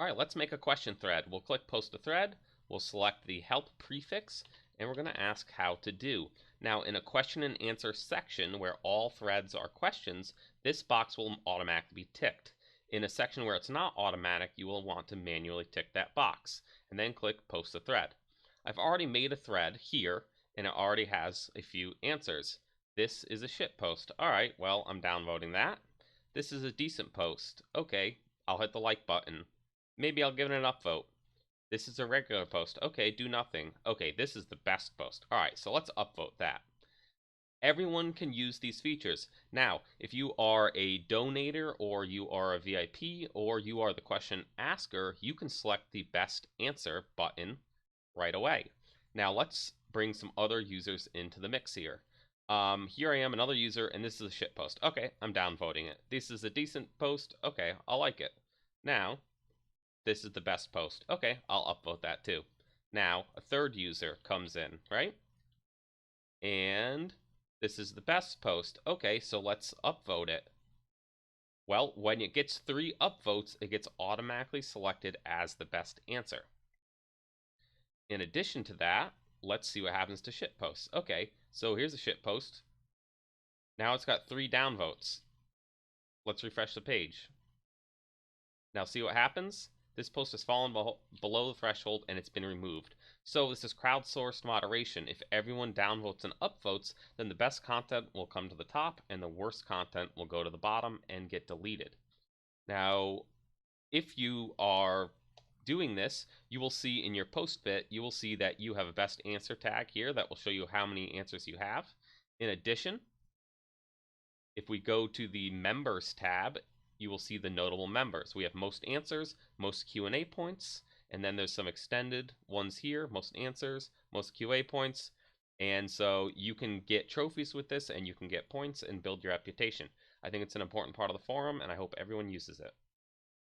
All right, let's make a question thread. We'll click Post a Thread. We'll select the help prefix, and we're going to ask how to do. Now, in a question and answer section where all threads are questions, this box will automatically be ticked. In a section where it's not automatic, you will want to manually tick that box, and then click Post a Thread. I've already made a thread here, and it already has a few answers. This is a shit post. All right, well, I'm downvoting that. This is a decent post. Okay, I'll hit the like button. Maybe I'll give it an upvote. This is a regular post. Okay, do nothing. Okay, this is the best post. All right, so let's upvote that. Everyone can use these features. Now, if you are a donator or you are a VIP or you are the question asker, you can select the best answer button right away. Now, let's bring some other users into the mix here. Here I am, another user, and this is a shit post. Okay, I'm downvoting it. This is a decent post. Okay, I'll like it. Now, this is the best post. Okay, I'll upvote that too. Now, a third user comes in, right? And this is the best post. Okay, so let's upvote it. Well, when it gets 3 upvotes, it gets automatically selected as the best answer. In addition to that, let's see what happens to shit posts. Okay, so here's a shit post. Now it's got 3 downvotes. Let's refresh the page. Now see what happens? This post has fallen below the threshold and it's been removed. So this is crowdsourced moderation. If everyone downvotes and upvotes, then the best content will come to the top and the worst content will go to the bottom and get deleted. Now, if you are doing this, you will see in your post bit, you will see that you have a best answer tag here that will show you how many answers you have. In addition, if we go to the members tab, you will see the notable members. We have most answers, most Q&A points, and then there's some extended ones here, most answers, most QA points. And so you can get trophies with this and you can get points and build your reputation. I think it's an important part of the forum and I hope everyone uses it.